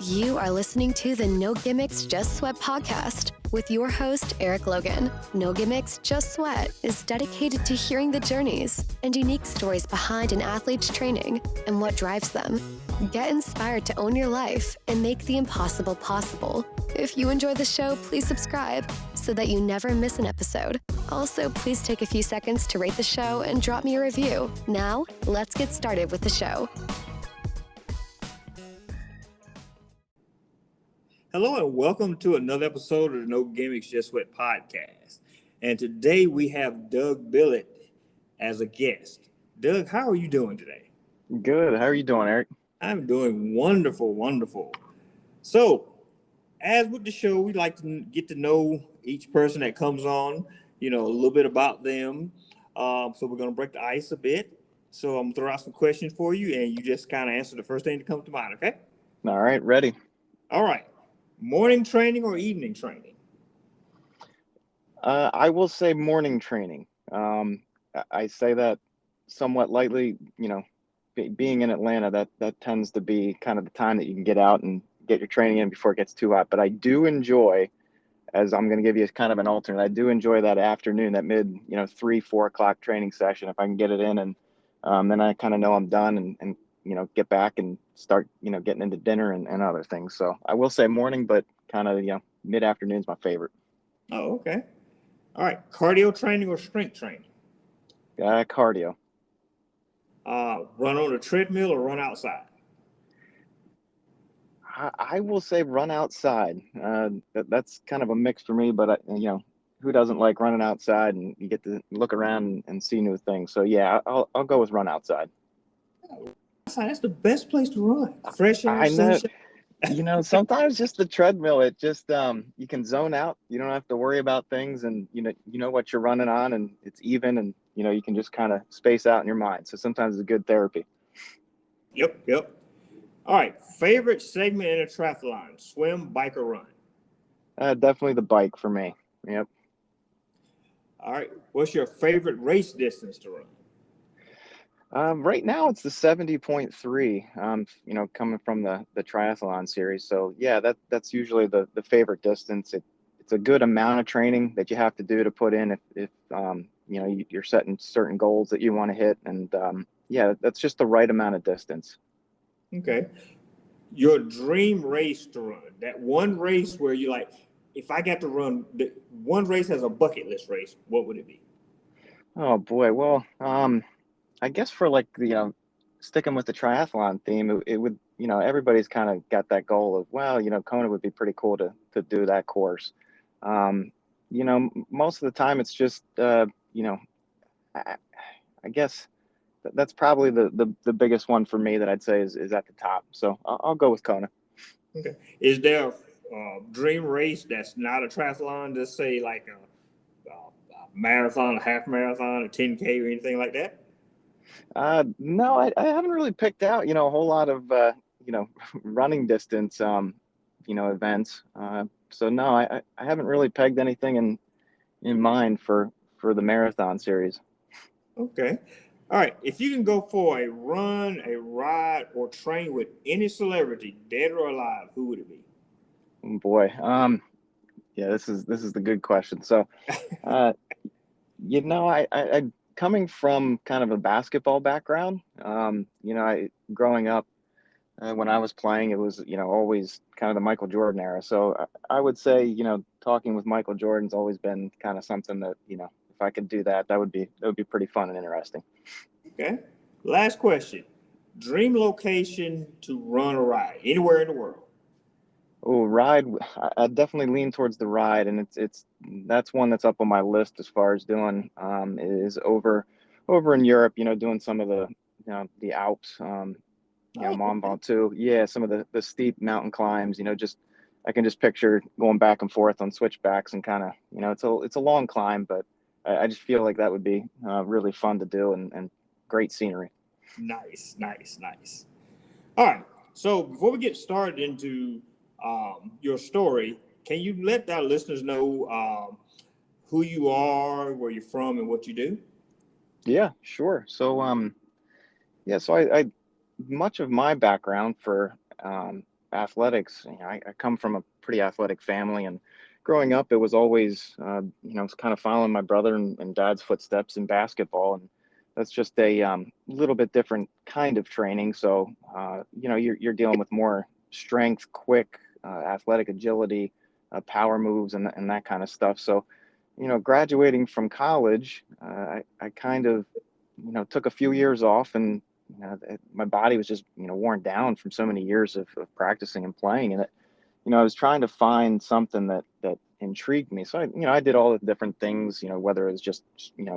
You are listening to the No Gimmicks, Just Sweat podcast with your host, Eric Logan. No Gimmicks, Just Sweat is dedicated to hearing the journeys and unique stories behind an athlete's training and what drives them. Get inspired to own your life and make the impossible possible. If you enjoy the show, please subscribe so that you never miss an episode. Also, please take a few seconds to rate the show and drop me a review. Now, let's get started with the show. Hello and welcome to another episode of the No Gimmicks, Just Sweat podcast. And today we have Doug Billet as a guest. Doug, how are you doing today? Good. How are you doing, Eric? I'm doing wonderful, wonderful. So, as with the show, we like to get to know each person that comes on, a little bit about them. So we're going to break the ice a bit. So I'm going to throw out some questions for you, and you just kind of answer the first thing that comes to mind, okay? All right, ready. All right. Morning training or evening training? I will say morning training. I say that somewhat lightly, being in Atlanta, that tends to be kind of the time that you can get out and get your training in before it gets too hot. But I do enjoy, as I'm going to give you kind of an alternate, I do enjoy that afternoon, that mid, 3-4 o'clock training session. If I can get it in and then I kind of know I'm done and get back and start, getting into dinner and other things. So I will say morning, but kind of, mid-afternoon is my favorite. Oh, okay. All right. Cardio training or strength training? Cardio. Run on a treadmill or run outside? I will say run outside. That's kind of a mix for me, but who doesn't like running outside and you get to look around and see new things. So yeah, I'll go with run outside. That's the best place to run. Fresh air, I know. sunshine. Sometimes just the treadmill, it just you can zone out. You don't have to worry about things, and you know what you're running on, and it's even, and you can just kind of space out in your mind. So sometimes it's a good therapy. Yep. All right. Favorite segment in a triathlon: swim, bike, or run? Definitely the bike for me. Yep. All right. What's your favorite race distance to run? Right now it's the 70.3, coming from the triathlon series. So yeah, that's usually the favorite distance. It's a good amount of training that you have to do to put in if you're setting certain goals that you want to hit. And yeah, that's just the right amount of distance. Okay. Your dream race to run, that one race where you're like, if I got to run one race as a bucket list race, what would it be? Oh boy. Well, I guess for sticking with the triathlon theme, it would, everybody's kind of got that goal of, well, Kona would be pretty cool to do that course. Most of the time it's just, I guess that's probably the biggest one for me that I'd say is at the top. So I'll go with Kona. Okay. Is there a dream race that's not a triathlon, just say like a marathon, a half marathon, a 10K or anything like that? No, I haven't really picked out, a whole lot of, running distance, events. So no, I haven't really pegged anything in mind for the marathon series. Okay. All right. If you can go for a run, a ride, or train with any celebrity, dead or alive, who would it be? Oh, boy. Yeah, this is the good question. So, I coming from kind of a basketball background, growing up, when I was playing, it was, always kind of the Michael Jordan era. So I would say, talking with Michael Jordan's always been kind of something that, if I could do that, that would be pretty fun and interesting. Okay. Last question. Dream location to run or ride anywhere in the world? Oh, ride. I definitely lean towards the ride, and that's one that's up on my list as far as doing, is over in Europe, doing some of the Alps, Mont Ventoux. Yeah, some of the steep mountain climbs, I can just picture going back and forth on switchbacks and kind of, it's a long climb, but I just feel like that would be really fun to do and great scenery. Nice. All right. So before we get started into your story, can you let our listeners know who you are, where you're from, and what you do? Yeah, sure. So, so I much of my background for athletics, I come from a pretty athletic family, and growing up, it was always, kind of following my brother and dad's footsteps in basketball. And that's just a little bit different kind of training. So, you're dealing with more strength, quick, athletic agility, power moves, and that kind of stuff. So, graduating from college, I kind of, took a few years off, and my body was just, worn down from so many years of practicing and playing. And I was trying to find something that intrigued me. So I did all the different things, whether it was just,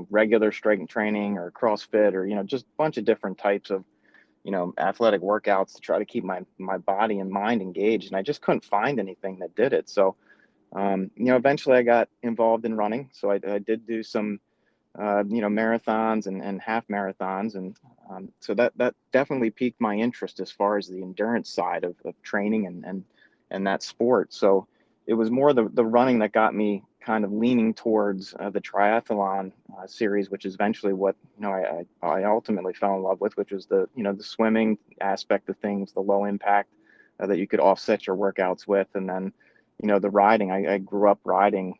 regular strength training or CrossFit, or, just a bunch of different types of, athletic workouts to try to keep my body and mind engaged. And I just couldn't find anything that did it. So, eventually I got involved in running. So I did do some, marathons and half marathons. And so that definitely piqued my interest as far as the endurance side of training and that sport. So it was more the running that got me kind of leaning towards the triathlon series, which is eventually what, I ultimately fell in love with, which was the swimming aspect of things, the low impact that you could offset your workouts with. And then, the riding, I grew up riding,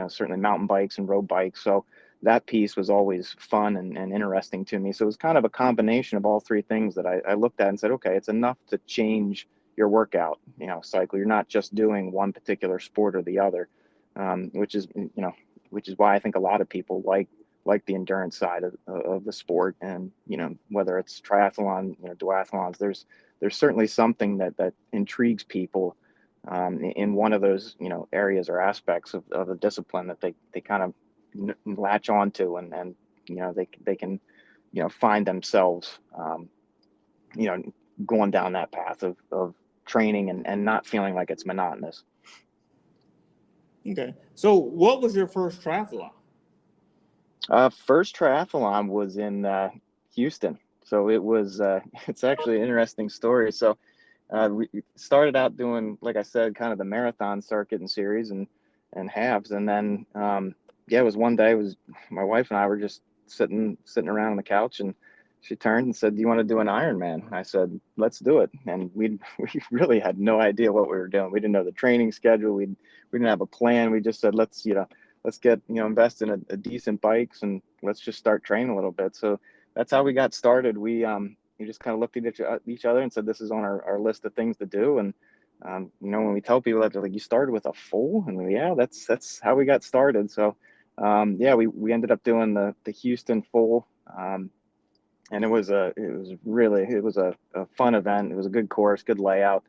certainly mountain bikes and road bikes. So that piece was always fun and interesting to me. So it was kind of a combination of all three things that I looked at and said, okay, it's enough to change your workout, cycle. You're not just doing one particular sport or the other, which is why I think a lot of people like the endurance side of the sport. And, whether it's triathlon, duathlons, there's certainly something that intrigues people in one of those, areas or aspects of the discipline that they kind of latch onto, and they can find themselves going down that path of training and not feeling like it's monotonous. Okay. So what was your first triathlon? First triathlon was in Houston. So it was it's actually an interesting story. So we started out doing, like I said, kind of the marathon circuit and series and halves. And then it was one day, my wife and I were just sitting around on the couch, and she turned and said, "Do you want to do an Ironman?" I said, "Let's do it." And we really had no idea what we were doing. We didn't know the training schedule. We didn't have a plan. We just said, let's get, invest in a decent bikes, and let's just start training a little bit. So that's how we got started. We just kind of looked at each other and said, this is on our list of things to do. And when we tell people that, they're like, "You started with a full?" And yeah, that's how we got started. So we ended up doing the Houston full. And it was a fun event. It was a good course, good layout.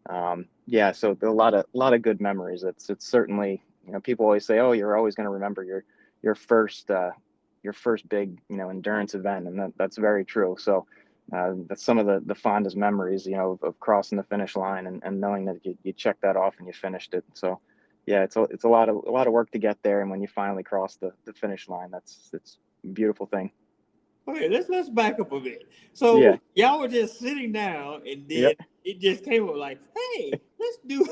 So a lot of good memories. It's certainly, people always say, "Oh, you're always going to remember your first big, endurance event," and that's very true. So that's some of the fondest memories, of crossing the finish line and knowing that you checked that off and you finished it. So yeah, it's a lot of work to get there, and when you finally cross the finish line, it's a beautiful thing. Okay, let's back up a bit. So Yeah. y'all were just sitting down, and then Yep. it just came up like, "Hey, let's do."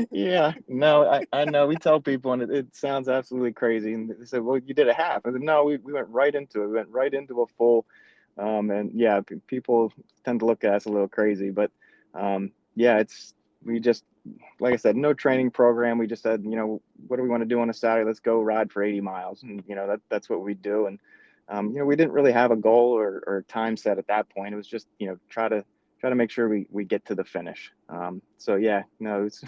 Yeah, no, I know. We tell people, and it sounds absolutely crazy. And they said, "Well, you did a half." I said, "No, we went right into it. We went right into a full." And yeah, people tend to look at us a little crazy, but we just, like I said, no training program. We just said, what do we want to do on a Saturday? Let's go ride for 80 miles, and that's what we do. And we didn't really have a goal or time set at that point. It was just, try to make sure we get to the finish. So yeah, no, it's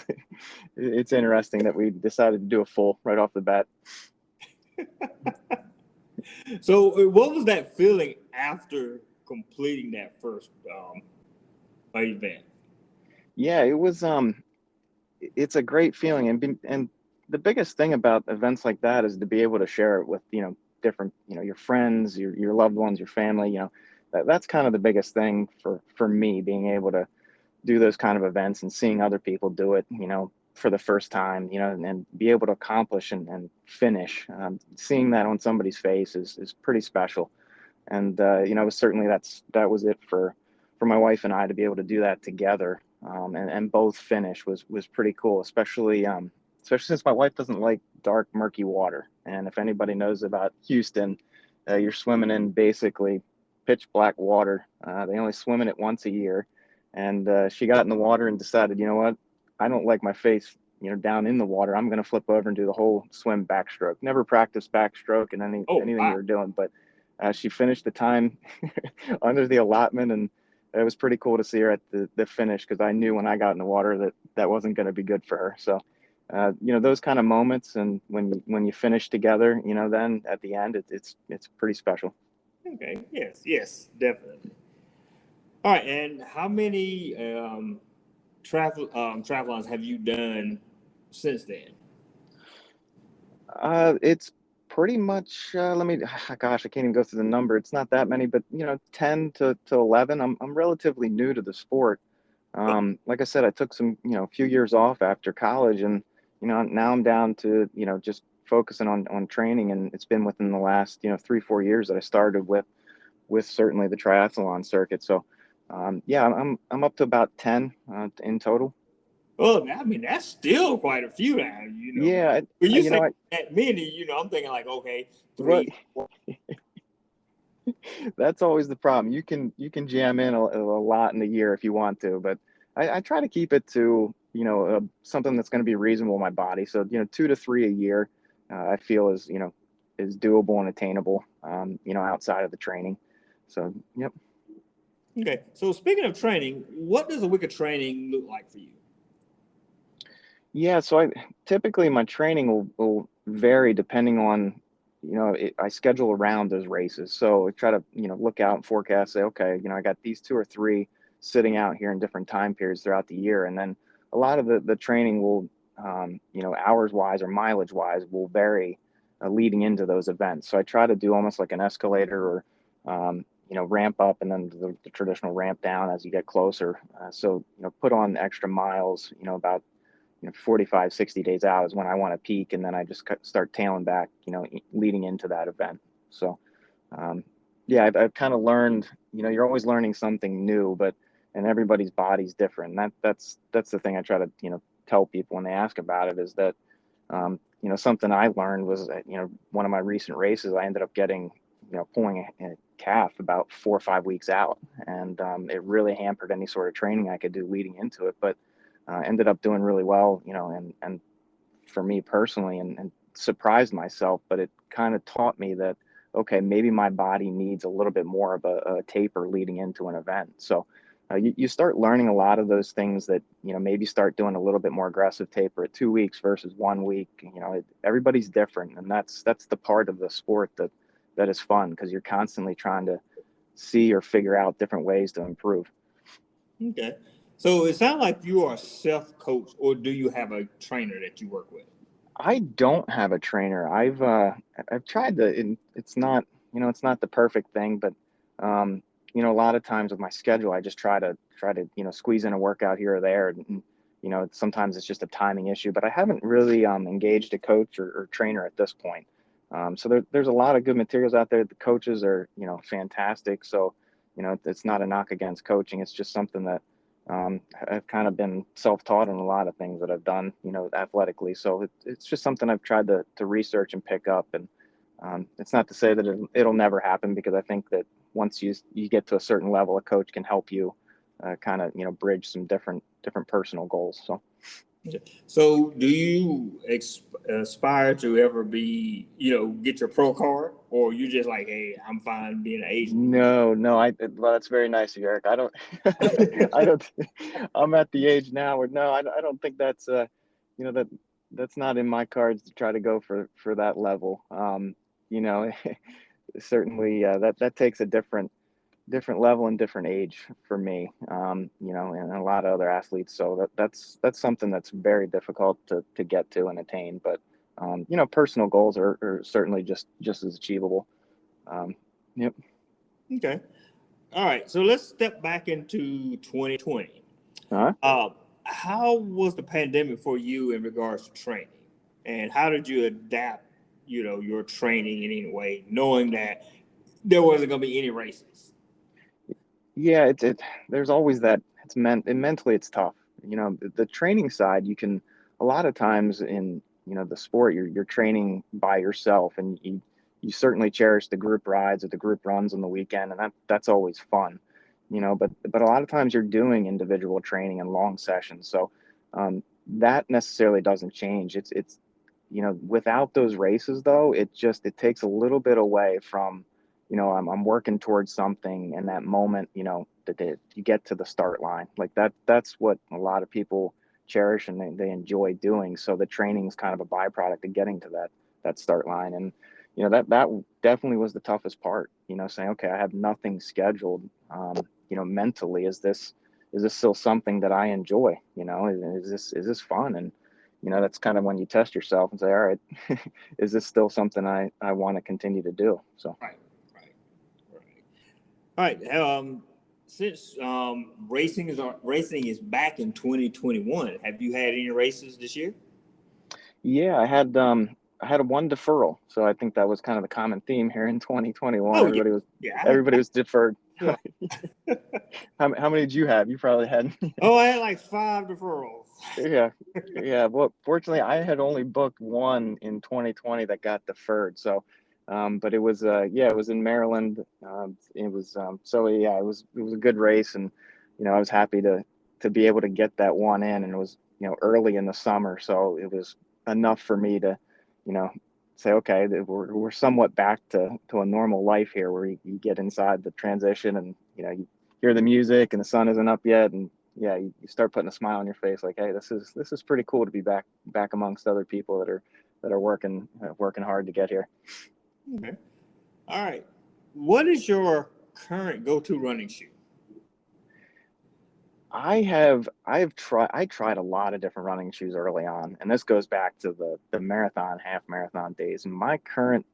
it's interesting that we decided to do a full right off the bat. So what was that feeling after completing that first event? Yeah, it was it's a great feeling, and the biggest thing about events like that is to be able to share it with, different, your friends, your loved ones, your family. That's kind of the biggest thing for me, being able to do those kind of events and seeing other people do it, for the first time, and be able to accomplish and finish. Seeing that on somebody's face is pretty special. And certainly that was it for my wife and I, to be able to do that together, and both finish was pretty cool, especially since my wife doesn't like dark, murky water. And if anybody knows about Houston, you're swimming in basically pitch black water. They only swim in it once a year. And she got in the water and decided, you know what, I don't like my face, down in the water. I'm going to flip over and do the whole swim backstroke. Never practiced backstroke in Oh, anything we wow. were doing, but she finished the time under the allotment, and it was pretty cool to see her at the finish, because I knew when I got in the water that wasn't going to be good for her. So, those kind of moments, and when you finish together, then at the end, it's pretty special. Okay. Yes. Yes. Definitely. All right. And how many triathlons have you done since then? It's pretty much, gosh, I can't even go through the number. It's not that many, but 10 to 11. I'm relatively new to the sport. Like I said, I took some, a few years off after college, and, now I'm down to, just focusing on training. And it's been within the last, 3-4 years that I started with certainly the triathlon circuit. So, yeah, I'm up to about 10 in total. Well, I mean, that's still quite a few now, Yeah, When you say I that many, I'm thinking like, okay, what 3, 4. that's always the problem. You can jam in a lot in a year if you want to, but I try to keep it to something that's going to be reasonable in my body. So 2 to 3 a year, I feel is doable and attainable. Outside of the training. So yep. Okay. So speaking of training, what does a week of training look like for you? Yeah, so I typically my training will vary depending on, I schedule around those races. So I try to, look out and forecast, say, okay, I got these 2 or 3 sitting out here in different time periods throughout the year. And then a lot of the training will, hours wise or mileage wise will vary leading into those events. So I try to do almost like an escalator, or, ramp up and then the traditional ramp down as you get closer. So, put on extra miles, about 45, 60 days out is when I want to peak. And then I just start tailing back, leading into that event. So, yeah, I've kind of learned, you're always learning something new, and everybody's body's different. And that's the thing I try to, tell people when they ask about it, is that, something I learned was that, one of my recent races, I ended up getting, pulling a calf about 4 or 5 weeks out. And it really hampered any sort of training I could do leading into it. But ended up doing really well, and for me personally, and surprised myself, but it kind of taught me that, okay, maybe my body needs a little bit more of a taper leading into an event. So you start learning a lot of those things that, maybe start doing a little bit more aggressive taper at 2 weeks versus 1 week. Everybody's different. And that's the part of the sport that is fun, because you're constantly trying to see or figure out different ways to improve. Okay. So it sounds like you are self-coached, or do you have a trainer that you work with? I don't have a trainer. I've tried to. It's not, it's not the perfect thing, but a lot of times with my schedule, I just try to squeeze in a workout here or there, and sometimes it's just a timing issue. But I haven't really engaged a coach or trainer at this point. So there's a lot of good materials out there. The coaches are fantastic. So it's not a knock against coaching. It's just something that I've kind of been self-taught on a lot of things that I've done, athletically. So it's just something I've tried to research and pick up. And it's not to say that it'll never happen, because I think that once you get to a certain level, a coach can help you kind of, bridge some different personal goals. So. So do you aspire to ever be, get your pro card, or you just like, hey, I'm fine being an agent? No, well, that's very nice of you, Eric. I don't, I don't, I'm at the age now where, no, I don't think that's, that's not in my cards to try to go for that level. You know, certainly, that takes a different level and different age for me, and a lot of other athletes. So that's something that's very difficult to get to and attain. But, personal goals are certainly just as achievable. Yep. Okay. All right. So let's step back into 2020. Huh? How was the pandemic for you in regards to training? And how did you adapt, your training in any way, knowing that there wasn't going to be any races? Yeah, there's always that. Mentally it's tough. The training side, you can, a lot of times in, the sport, you're training by yourself, and you certainly cherish the group rides or the group runs on the weekend, and that's always fun. but a lot of times you're doing individual training and long sessions. So that necessarily doesn't change. It's without those races though, it takes a little bit away from, I'm working towards something, and that moment, that you get to the start line. Like that's what a lot of people cherish and they enjoy doing. So the training is kind of a byproduct of getting to that start line. And that definitely was the toughest part, saying, okay, I have nothing scheduled. Mentally, is this still something that I enjoy? Is this fun? And that's kind of when you test yourself and say, all right, is this still something I want to continue to do? So right. All right. Since racing is back in 2021, have you had any races this year? Yeah, I had one deferral. So I think that was kind of the common theme here in 2021. Oh, Everybody was deferred. Yeah. How many did you have? You probably had. Oh, I had like 5 deferrals. Yeah. Well, fortunately, I had only booked one in 2020 that got deferred. So, but it was it was in Maryland. It was it was a good race, and I was happy to be able to get that one in, and it was early in the summer, so it was enough for me to say, okay, we're somewhat back to a normal life here, where you get inside the transition, and you hear the music and the sun isn't up yet, and you start putting a smile on your face, like, hey, this is pretty cool to be back amongst other people that are working hard to get here. Okay. All right. What is your current go-to running shoe? I tried a lot of different running shoes early on, and this goes back to the marathon, half marathon days. And my current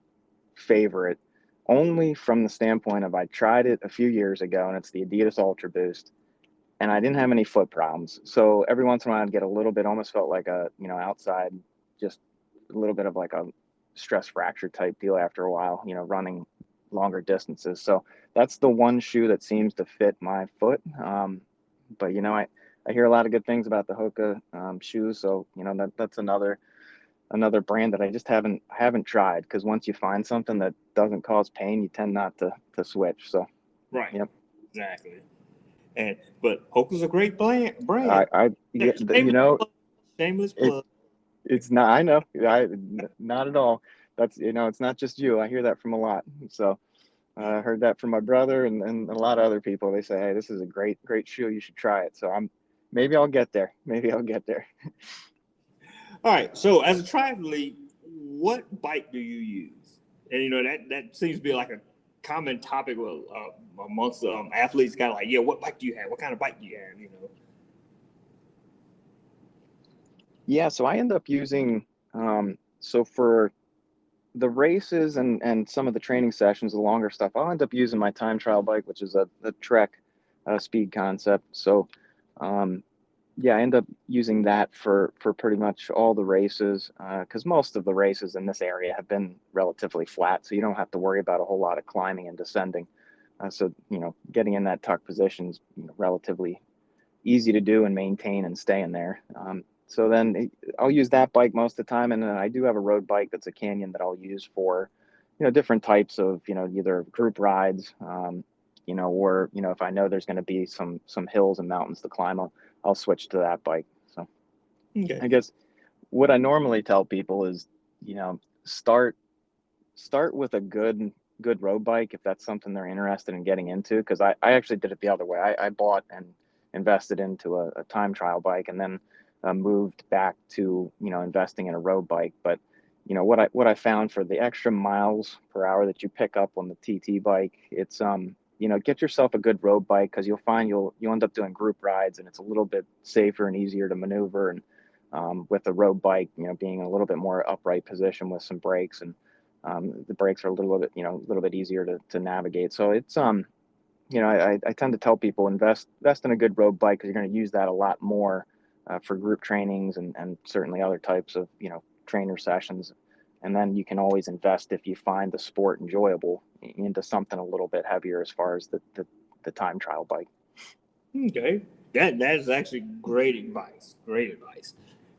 favorite, only from the standpoint of, I tried it a few years ago, and it's the Adidas Ultra Boost, and I didn't have any foot problems. So every once in a while I'd get a little bit, almost felt like a, outside, just a little bit of like a stress fracture type deal after a while, running longer distances. So that's the one shoe that seems to fit my foot. But I hear a lot of good things about the Hoka shoes. So that's another brand that I just haven't tried, because once you find something that doesn't cause pain, you tend not to switch. So Right. Yep. Exactly. But Hoka's a great brand. Shameless plug. It's not. I know. Not at all. That's it's not just you. I hear that from a lot. So I heard that from my brother and a lot of other people. They say, hey, this is a great shoe. You should try it. So maybe I'll get there. All right. So as a triathlete, what bike do you use? And that seems to be like a common topic amongst athletes. Kind of like, what bike do you have? What kind of bike do you have? Yeah. So I end up using so for the races and some of the training sessions, the longer stuff, I'll end up using my time trial bike, which is a Trek speed concept. So I end up using that for pretty much all the races, because most of the races in this area have been relatively flat, so you don't have to worry about a whole lot of climbing and descending. So getting in that tuck position is relatively easy to do and maintain and stay in there. So then I'll use that bike most of the time, and then I do have a road bike that's a Canyon that I'll use for different types of either group rides, or if I know there's going to be some hills and mountains to climb, I'll switch to that bike. So Okay. I guess what I normally tell people is start with a good road bike if that's something they're interested in getting into, because I actually did it the other way. I bought and invested into a time trial bike, and then moved back to investing in a road bike. But what I found for the extra miles per hour that you pick up on the TT bike, it's get yourself a good road bike, because you'll find you'll end up doing group rides, and it's a little bit safer and easier to maneuver. And with a road bike, being a little bit more upright position with some brakes, and the brakes are a little bit easier to navigate. So it's I tend to tell people invest in a good road bike, because you're going to use that a lot more for group trainings and certainly other types of trainer sessions. And then you can always invest, if you find the sport enjoyable, into something a little bit heavier as far as the time trial bike. Okay, that is actually great advice.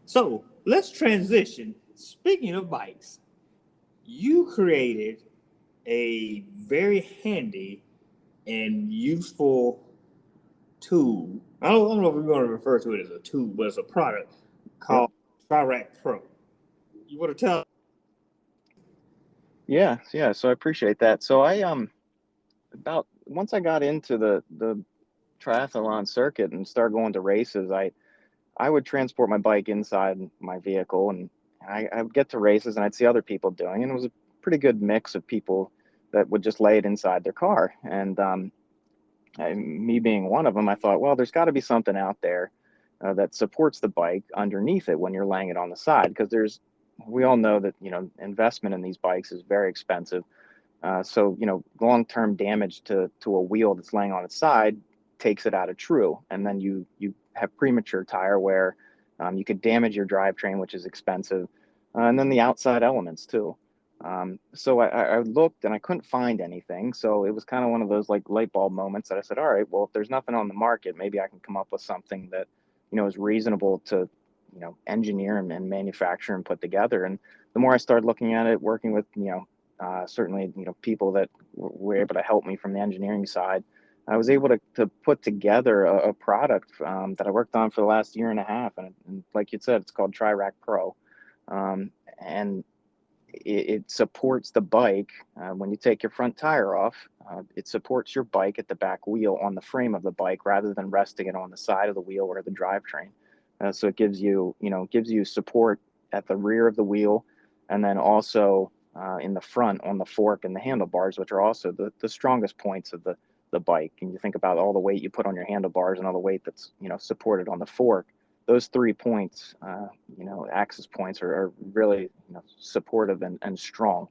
So let's transition. Speaking of bikes, you created a very handy and useful tool. I don't know if we're going to refer to it as a tool, but it's a product called TriRak Pro. You want to tell? Yeah. So I appreciate that. So I about once I got into the triathlon circuit and started going to races, I would transport my bike inside my vehicle, and I would get to races and I'd see other people doing it. And it was a pretty good mix of people that would just lay it inside their car. And me being one of them, I thought, well, there's got to be something out there that supports the bike underneath it when you're laying it on the side, because we all know that, investment in these bikes is very expensive. So, long-term damage to a wheel that's laying on its side takes it out of true. And then you have premature tire wear. You could damage your drivetrain, which is expensive. And then the outside elements too. So I looked and I couldn't find anything. So it was kind of one of those like light bulb moments that I said, all right, well, if there's nothing on the market, maybe I can come up with something that, is reasonable to, engineer and manufacture and put together. And the more I started looking at it, working with, certainly, people that were able to help me from the engineering side, I was able to put together a product that I worked on for the last year and a half. And like you said, it's called TriRak Pro. And it supports the bike. When you take your front tire off, it supports your bike at the back wheel on the frame of the bike rather than resting it on the side of the wheel or the drivetrain. So it gives you support at the rear of the wheel, and then also in the front on the fork and the handlebars, which are also the strongest points of the bike. And you think about all the weight you put on your handlebars and all the weight that's supported on the fork. Those 3 points, axis points are really supportive and strong.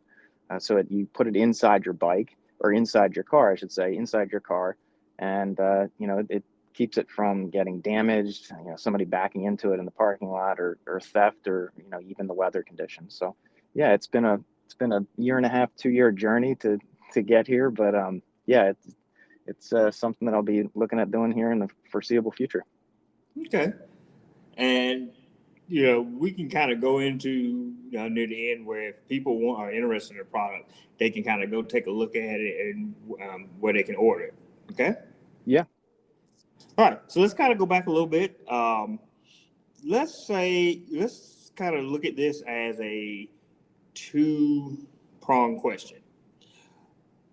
So you put it inside your bike, or inside your car, I should say, inside your car, and it keeps it from getting damaged, somebody backing into it in the parking lot, or theft, or even the weather conditions. So yeah, it's been a year and a half, 2-year journey to get here, but yeah, it's something that I'll be looking at doing here in the foreseeable future. Okay. And, we can kind of go into near the end where if people are interested in the product, they can kind of go take a look at it and where they can order it. Okay? Yeah. All right. So let's kind of go back a little bit. Let's kind of look at this as a 2-pronged question.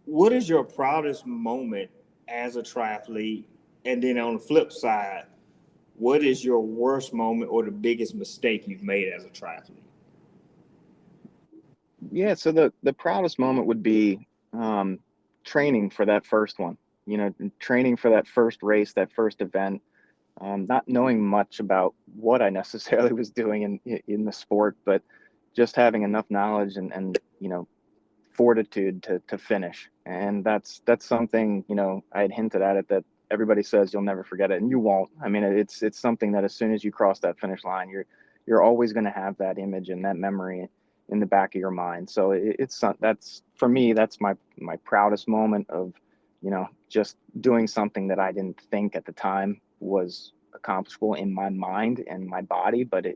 What is your proudest moment as a triathlete? And then on the flip side, what is your worst moment or the biggest mistake you've made as a triathlete? Yeah, so the proudest moment would be training for that first one, training for that first race, that first event, not knowing much about what I necessarily was doing in the sport, but just having enough knowledge and fortitude to finish. And that's something, I had hinted at it, that everybody says you'll never forget it, and you won't. I mean, it's something that as soon as you cross that finish line, you're always going to have that image and that memory in the back of your mind. So that's, for me, that's my proudest moment of, just doing something that I didn't think at the time was accomplishable in my mind and my body, but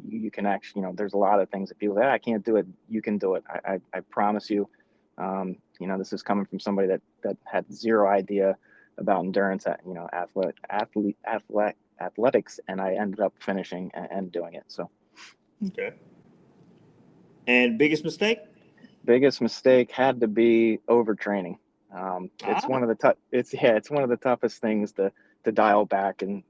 you can actually, there's a lot of things that people say, I can't do it. You can do it. I promise you. This is coming from somebody that had zero idea about endurance, athletics, and I ended up finishing and doing it. So. Okay. And biggest mistake? Biggest mistake had to be overtraining. It's one of the toughest things to dial back, and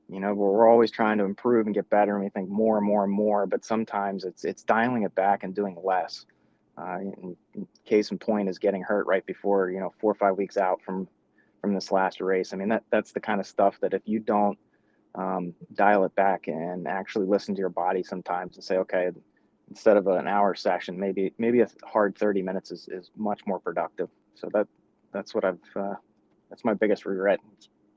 we're always trying to improve and get better, and we think more and more and more, but sometimes it's dialing it back and doing less. Case in point is getting hurt right before 4 or 5 weeks out from this last race. I mean, that's the kind of stuff that if you don't dial it back and actually listen to your body sometimes and say, okay, instead of an hour session, maybe a hard 30 minutes is much more productive. So that's what that's my biggest regret,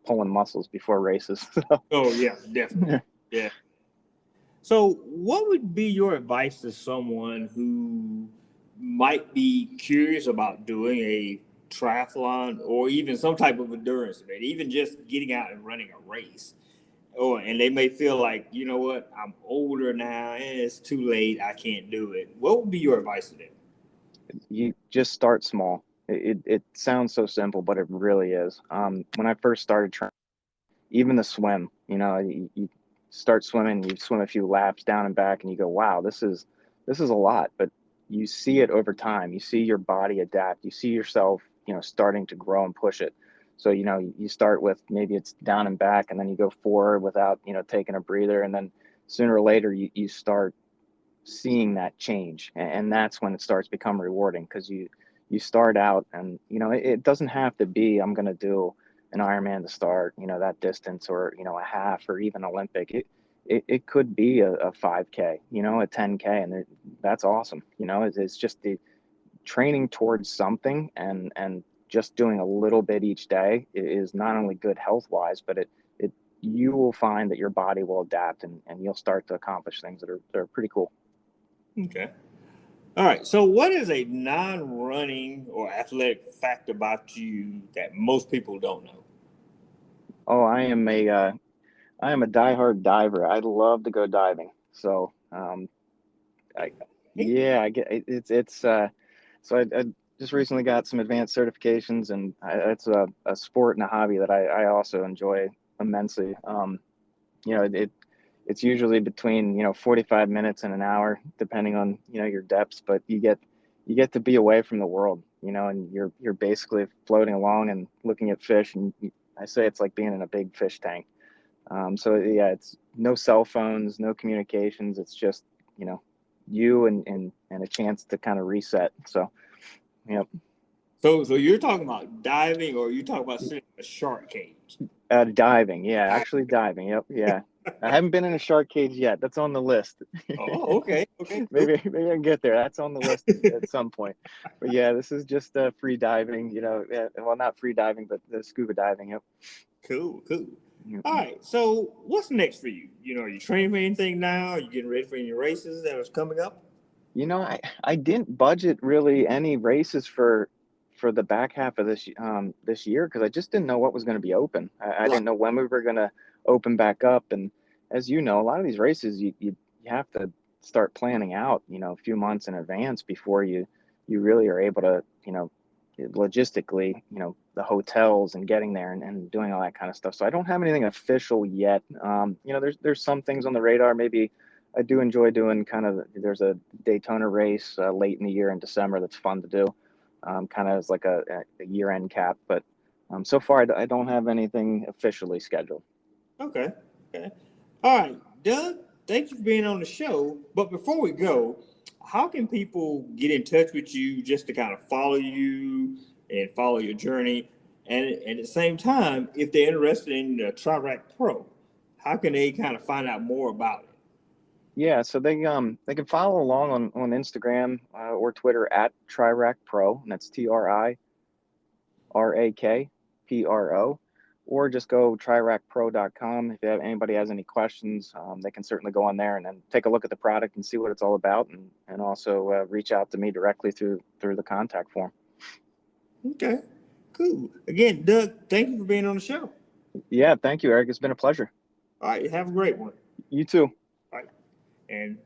pulling muscles before races. Oh yeah, definitely. Yeah. So what would be your advice to someone who might be curious about doing a triathlon or even some type of endurance event, even just getting out and running a race? And they may feel like, you know what, I'm older now and it's too late, I can't do it. What would be your advice to them? You just start small. It sounds so simple, but it really is. When I first started training, even the swim, you start swimming, you swim a few laps down and back, and you go, wow, this is a lot. But you see it over time. You see your body adapt. You see yourself, starting to grow and push it. So, you start with maybe it's down and back, and then you go forward without, taking a breather. And then sooner or later, you start seeing that change. And that's when it starts to become rewarding, because you start out and, it doesn't have to be, I'm going to do an Ironman to start, that distance, or, a half, or even Olympic. It could be a 5K, a 10K, and that's awesome. It's just the training towards something, and just doing a little bit each day is not only good health wise, but you will find that your body will adapt, and you'll start to accomplish things that are pretty cool. Okay. All right. So what is a non-running or athletic fact about you that most people don't know? Oh, I am a diehard diver. I love to go diving. So, I get it's so I just recently got some advanced certifications, and it's a sport and a hobby that I also enjoy immensely. It's usually between 45 minutes and an hour, depending on your depths, but you get to be away from the world, and you're basically floating along and looking at fish, and I say it's like being in a big fish tank. So yeah, it's no cell phones, no communications. It's just you and a chance to kind of reset. So, yep. So you're talking about diving, or you talking about sitting in a shark cage? Diving, yeah, actually diving. Yep, yeah. I haven't been in a shark cage yet. That's on the list. Oh, okay. Maybe I can get there. That's on the list at some point. But yeah, this is just free diving. Well, not free diving, but the scuba diving. Yep. Cool. All right. So what's next for you? Are you training for anything now? Are you getting ready for any races that was coming up? I didn't budget really any races for the back half of this year, because I just didn't know what was going to be open. I didn't know when we were going to open back up. And as you know, a lot of these races, you have to start planning out, a few months in advance before you really are able to, logistically, the hotels and getting there and doing all that kind of stuff. So I don't have anything official yet. There's some things on the radar. Maybe I do enjoy doing there's a Daytona race late in the year in December that's fun to do, kind of as like a year-end cap. But so far, I don't have anything officially scheduled. Okay. All right, Doug, thank you for being on the show. But before we go, how can people get in touch with you just to kind of follow you and follow your journey? And at the same time, if they're interested in the TriRak Pro, how can they kind of find out more about it? Yeah, so they can follow along on Instagram or Twitter at TriRak Pro, and that's TriRakPro, or just go trirakpro.com. If anybody has any questions, they can certainly go on there and then take a look at the product and see what it's all about, and also reach out to me directly through the contact form. Okay, cool. Again, Doug, thank you for being on the show. Yeah, thank you, Eric. It's been a pleasure. All right, have a great one. You too. All right. And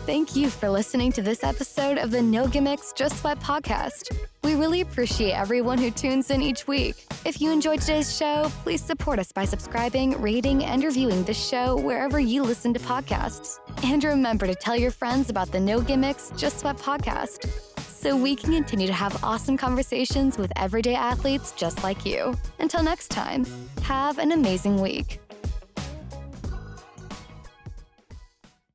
thank you for listening to this episode of the No Gimmicks, Just Sweat podcast. We really appreciate everyone who tunes in each week. If you enjoyed today's show, please support us by subscribing, rating, and reviewing this show wherever you listen to podcasts. And remember to tell your friends about the No Gimmicks, Just Sweat podcast, so we can continue to have awesome conversations with everyday athletes just like you. Until next time, have an amazing week.